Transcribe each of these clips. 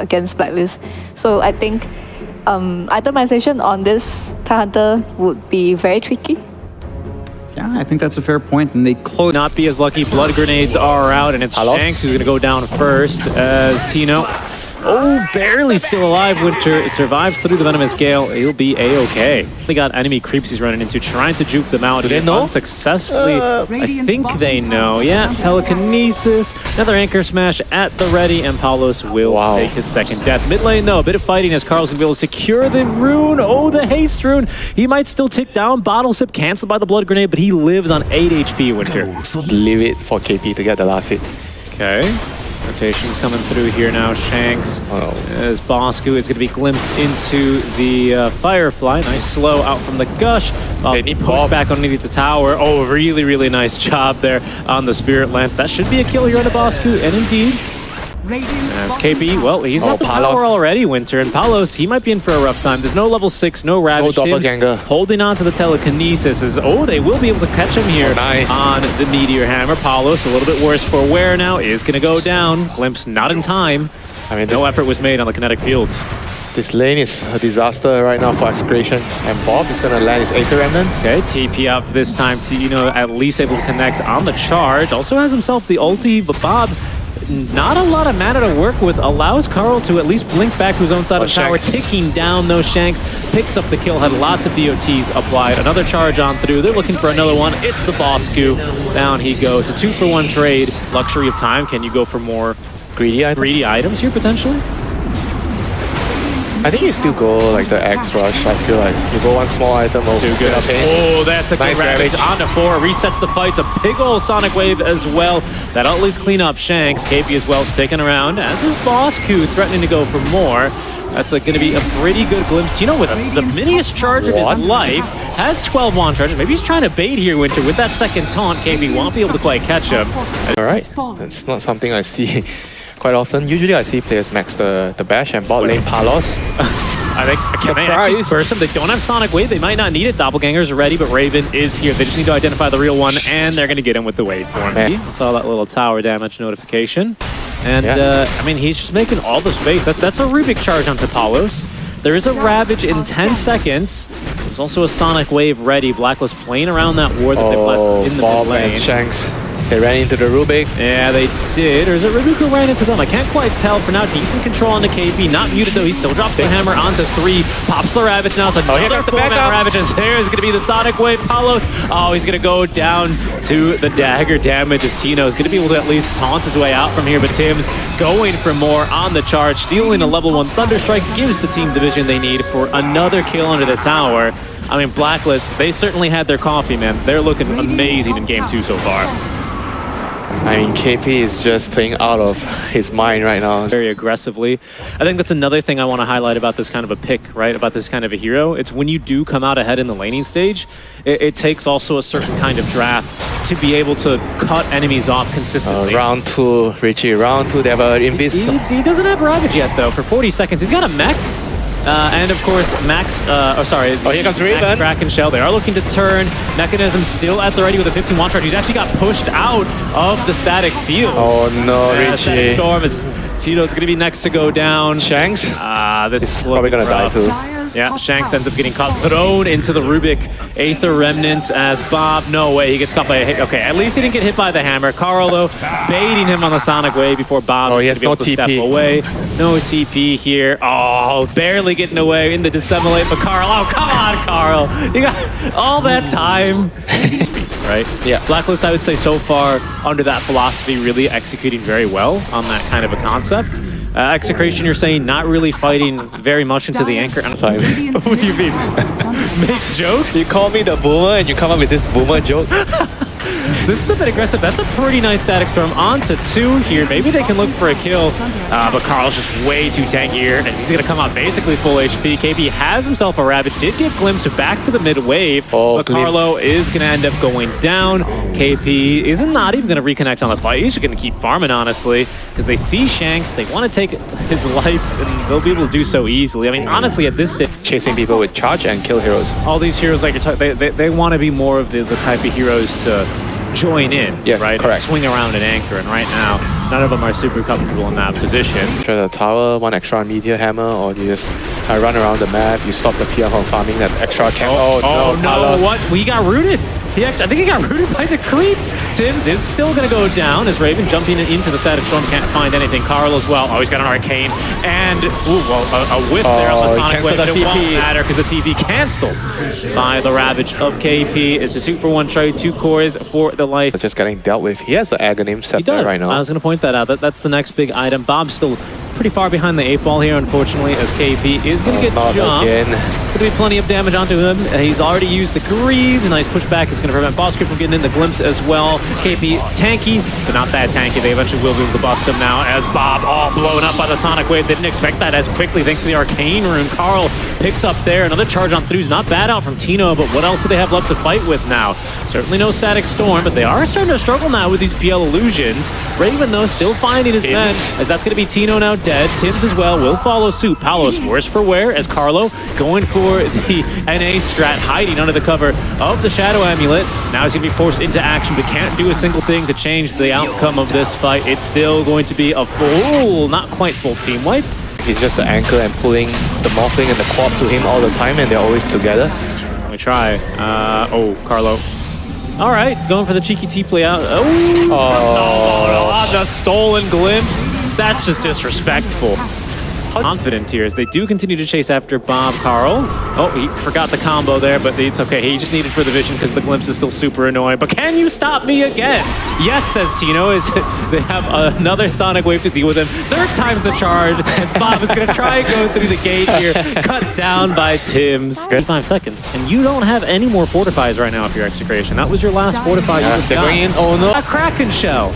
against Blacklist. So I think itemization on this Tidehunter would be very tricky. Yeah, I think that's a fair point. And they close. Not be as lucky. Blood grenades are out, and it's Shanks who's going to go down first as Tino. Oh, barely still alive. Winter survives through the Venomous Gale. He'll be A-okay. They got enemy creeps he's running into, trying to juke them out. Do they know? Unsuccessfully. I think they know. Yeah, telekinesis. Another anchor smash at the ready, and Paulos will take his second death. Mid lane, though, a bit of fighting as Carl's going to be able to secure the rune. Oh, the haste rune. He might still tick down. Bottle sip canceled by the blood grenade, but he lives on 8 HP, Winter. Leave it for KP to get the last hit. Okay. Rotation's coming through here now. Shanks as Bosku is going to be glimpsed into the Firefly. Nice slow out from the Gush. They need push back underneath the tower. Oh, really, really nice job there on the Spirit Lance. That should be a kill here on the Bosku, and indeed. As KP, well, he's got the power already, Winter, and Paulos, he might be in for a rough time. There's no level 6, no Ravage. No doppelganger. Holding on to the telekinesis is, they will be able to catch him here on the Meteor Hammer. Paulos, a little bit worse for wear now, is going to go down. Glimpse not in time. I mean, no effort was made on the kinetic fields. This lane is a disaster right now for Execration, and Bob is going to land his Aether Remnants. Okay, TP up this time to, at least able to connect on the charge. Also has himself the ulti, but Bob, not a lot of mana to work with, allows Carl to at least blink back to his own side of the tower, ticking down those Shanks, picks up the kill, had lots of DOTs applied. Another charge on through. They're looking for another one. It's the Bosku. Down he goes. A 2-for-1 trade. Luxury of time. Can you go for more greedy items here potentially? I think you still go like the X rush. I feel like you go one small item. Too good. Oh, that's a good Ravage. On to 4. Resets the fights. A big old Sonic Wave as well. That'll at least clean up Shanks. KP as well sticking around. As is Bosku threatening to go for more. That's going to be a pretty good glimpse. You know, with the miniest charge of his life, has 12 wand charges. Maybe he's trying to bait here, Winter. With that second taunt, KP won't be able to quite catch him. Alright, it's not something I see quite often. Usually I see players max the bash and bot lane Paulos. I think can they actually burst them? They don't have Sonic Wave. They might not need it. Doppelgangers are ready, but Raven is here. They just need to identify the real one, and they're going to get him with the wave form. Saw that little tower damage notification. And, I mean, he's just making all the space. That's a Rubik charge onto Paulos. There is a Ravage in 10 seconds. There's also a Sonic Wave ready. Blacklist playing around that ward that they placed in the mid lane. Shanks. They ran into the Rubik. Yeah, they did. Or is it Rubik who ran into them? I can't quite tell. For now, decent control on the KP. Not muted, though. He still drops the hammer onto 3. Pops the Ravage now. So another 4-man Ravage. And there is going to be the Sonic Wave. Paulos. Oh, he's going to go down to the dagger damage as Tino is going to be able to at least taunt his way out from here. But Tim's going for more on the charge. Stealing a level 1 Thunderstrike gives the team the vision they need for another kill under the tower. I mean, Blacklist, they certainly had their coffee, man. They're looking amazing in Game 2 so far. I mean, KP is just playing out of his mind right now. Very aggressively. I think that's another thing I want to highlight about this kind of a pick, right? About this kind of a hero. It's when you do come out ahead in the laning stage, it takes also a certain kind of draft to be able to cut enemies off consistently. Round 2, Richie. Round 2, they have an Invis. He doesn't have Ravage yet, though, for 40 seconds. He's got a mech. And of course, here comes Raven. Crack and Shell. They are looking to turn. Mechanism still at the ready with a 15 wand charge. He's actually got pushed out of the static field. Oh no, Richie. Storm is Tito's going to be next to go down. Shanks? This is probably going to die too. Yeah, Shanks ends up getting caught, thrown into the Rubik Aether Remnants as Bob. No way, he gets caught by a hit. Okay, at least he didn't get hit by the hammer. Carl, though, baiting him on the Sonic Wave before Bob he has no TP. Step away. No TP here. Oh, barely getting away in the dissimulate. But Carl, oh, come on, Carl. You got all that time. Right? Yeah. Blacklist, I would say, so far, under that philosophy, really executing very well on that kind of a concept. Execration, you're saying, not really fighting very much into the anchor. What do you mean? Make jokes? You call me the boomer and you come up with this boomer joke? This is a bit aggressive. That's a pretty nice static storm. On to 2 here. Maybe they can look for a kill. But Carl's just way too tanky here. And he's going to come out basically full HP. KP has himself a Ravage. Did give Glimpse back to the mid wave. But Carlo is going to end up going down. KP is not even going to reconnect on the fight. He's just going to keep farming, honestly. Because they see Shanks. They want to take his life. And they'll be able to do so easily. I mean, honestly, at this stage, chasing people with charge and kill heroes. All these heroes, like you're talking, they want to be more of the type of heroes to join in, yes, right? Correct. Swing around and anchor, and right now none of them are super comfortable in that position. Try the tower, one extra meteor hammer, or you just run around the map, you stop the PR from farming that extra camp. Oh no, what? We got rooted. I think he got rooted by the creep. Tims is still going to go down as Raven jumping into the static storm, can't find anything. Carl as well. Oh, he's got an arcane. And, a whiff there on the sonic wave, but it won't matter because the TP canceled by the Ravage of KP. It's a 2-for-1 trade, 2 cores for the life. Just getting dealt with. He has the Aghanim set there right now. I was going to point that out. That's the next big item. Bob's still pretty far behind the 8 ball here, unfortunately, as KP is going to get jumped. It's going to be plenty of damage onto him. He's already used the Greaves. A nice pushback is going to prevent Boss Creep from getting in the glimpse as well. KP tanky, but not that tanky. They eventually will be able to bust him now as Bob all blown up by the sonic wave. They didn't expect that as quickly thanks to the arcane rune. Carl picks up there. Another charge on throughs. Not bad out from Tino, but what else do they have left to fight with now? Certainly no static storm, but they are starting to struggle now with these PL illusions. Raven, though, still finding his men, as that's going to be Tino now dead. Tims as well will follow suit. Palos worse for wear as Carlo going for the NA strat, hiding under the cover of the Shadow Amulet. Now he's going to be forced into action, but can't do a single thing to change the outcome of this fight. It's still going to be a full, not quite full team wipe. He's just the anchor and pulling the Morphling and the Quap to him all the time, and they're always together. Let me try. Carlo. All right, going for the cheeky T-play out. No, the stolen glimpse. That's just disrespectful. Confident here as they do continue to chase after Bob Carl. Oh, he forgot the combo there, but it's okay. He just needed for the vision because the glimpse is still super annoying. But can you stop me again? Yes, says Tino, as they have another sonic wave to deal with him. Third time's the charge as Bob is going to try and go through the gate here. Cut down by Tims. 5 seconds. And you don't have any more fortifies right now if you're Execration. That was your last fortify you just got. Oh no. A Kraken shell.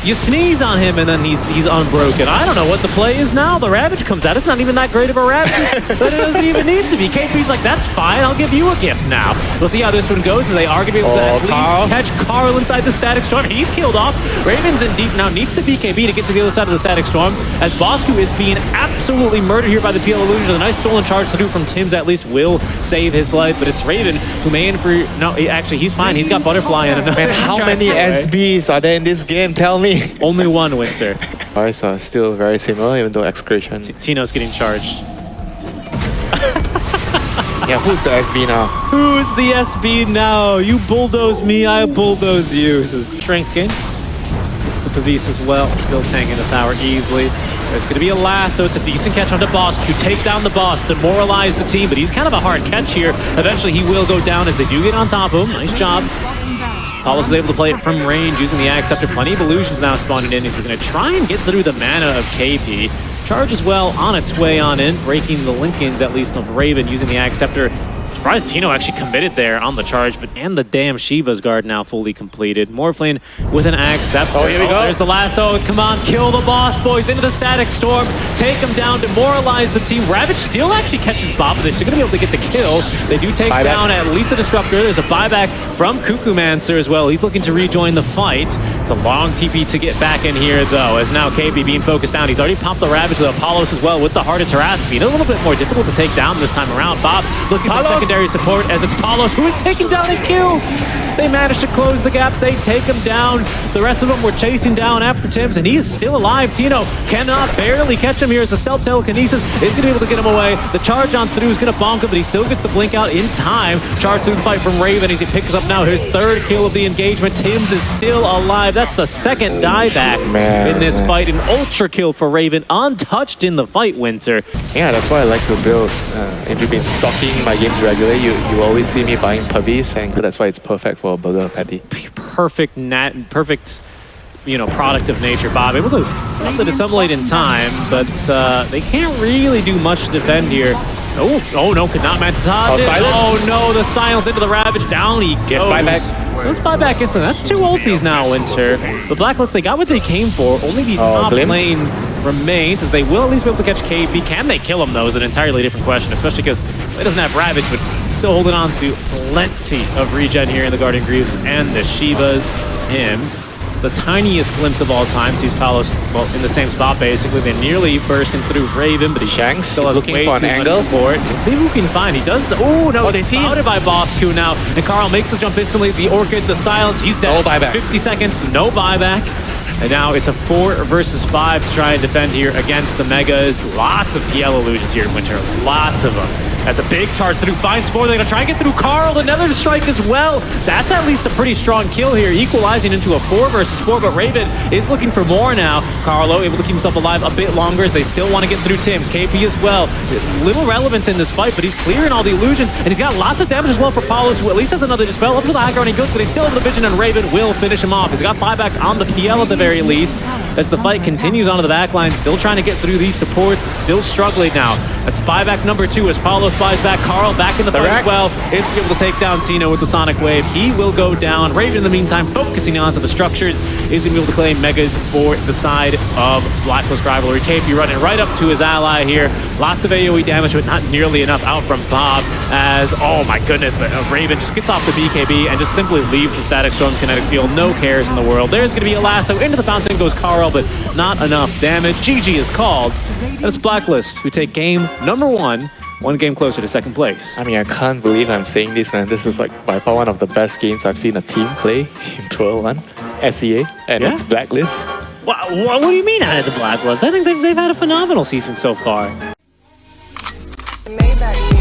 You sneeze on him and then he's unbroken. I don't know what the play is now. The Ravage comes out. It's not even that great of a Ravage, but it doesn't even need to be. KP's like, that's fine. I'll give you a gift now. We'll see how this one goes. They are going to be able to at least catch Carl inside the static storm. He's killed off. Ravens in deep now needs to beat KB to get to the other side of the static storm as Bosku is being absolutely murdered here by the PL illusions. A nice stolen charge to do from Tims at least will save his life, but it's Raven who may in for... No, actually, he's fine. He's got Butterfly in him. Man, how many SBs are there in this game? Tell me. Only one, Winter. Guys are still very similar, even though Execration. Tino's getting charged. Yeah, who's the SB now? Who's the SB now? You bulldoze me, I bulldoze you. Says Trinken. The Pavis as well, still tanking the tower easily. There's going to be a lasso. It's a decent catch onto Boss to take down the boss, demoralize the team, but he's kind of a hard catch here. Eventually he will go down as they do get on top of him. Nice job. Palos is able to play it from range using the Axe Scepter. Plenty of illusions now spawning in. He's going to try and get through the mana of KP. Charge as well on its way on in, breaking the Lincolns at least of Raven using the Axe Scepter. Surprised Tino actually committed there on the charge, and the damn Shiva's guard now fully completed. Morphling with an Axe Scepter. Oh, here we go. There's the lasso. Come on, kill the boss, boys. Into the static storm. Take him down, demoralize the team. Ravage still actually catches Bob, but they're still going to be able to get the kill. They do take down at least a Disruptor. There's a buyback from Cuckoomancer as well. He's looking to rejoin the fight. It's a long TP to get back in here, though, as now KB being focused down. He's already popped the Ravage with Apollos as well with the Heart of Terraspine. A little bit more difficult to take down this time around. Bob looking for secondary support as it's Palos who is taking down a kill. They managed to close the gap. They take him down. The rest of them were chasing down after Tims, and he is still alive. Tino cannot barely catch him here as the self-telekinesis is going to be able to get him away. The charge on through is going to bonk him, but he still gets the blink out in time. Charge through the fight from Raven as he picks up now his third kill of the engagement. Tims is still alive. That's the second dieback in this fight. An ultra kill for Raven, untouched in the fight, Winter. Yeah, that's why I like to build. If you've been stalking my games regularly, you always see me buying Pavis, and that's why it's perfect for a burger patty. Perfect, product of nature. Bob able to assimilate in time, but they can't really do much to defend here. Oh no, could not match the top. Oh no, the silence into the Ravage. Down he goes. Buyback. Let's buy back instant. That's 2 ultis now, Winter. The Blacklist, they got what they came for. Only the top lane remains, as they will at least be able to catch KP. Can they kill him, though, is an entirely different question, especially because he doesn't have Ravage, but still holding on to plenty of regen here in the Guardian Greaves and the Shivas. Him. The tiniest glimpse of all time sees Palos, well, in the same spot, basically. They're nearly bursting through Raven, but he Shanks still has looking way for an too angle. much support. Let's see who can find. He does. Oh, no. They see spotted by Bosku now. And Carl makes the jump instantly. The Orchid, the silence. He's dead. No buyback. 50 seconds. No buyback. And now it's a 4 versus 5 to try and defend here against the Megas. Lots of PL illusions here in Winter. Lots of them. That's a big charge through. Finds 4. They're going to try and get through Carl. Another strike as well. That's at least a pretty strong kill here, equalizing into a 4 versus 4. But Raven is looking for more now. Carlo able to keep himself alive a bit longer as they still want to get through Tim's. KP as well. Little relevance in this fight, but he's clearing all the illusions. And he's got lots of damage as well for Paulo, who at least has another dispel. Up to the high ground he goes, but he's still able to vision, and Raven will finish him off. He's got buyback on the PL at the very least. As the fight continues onto the backline, still trying to get through these supports, still struggling now. That's buyback number 2 as Paulo flies back. Carl back in the fight as well. Is able to take down Tino with the Sonic Wave. He will go down. Raven in the meantime focusing onto the structures. Is going to be able to claim Megas for the side of Blacklist Rivalry. KP running right up to his ally here. Lots of AoE damage, but not nearly enough out from Bob as, oh my goodness, the Raven just gets off the BKB and just simply leaves the Static Storm kinetic field. No cares in the world. There's going to be a lasso. Into the fountain goes Carl, but not enough damage. GG is called. And it's Blacklist who take game number 1. 1 game closer to second place. I mean, I can't believe I'm saying this, man. This is like by far one of the best games I've seen a team play in 12-1. SEA, and it's Blacklist. What do you mean it's a Blacklist? I think they've had a phenomenal season so far. Maybach.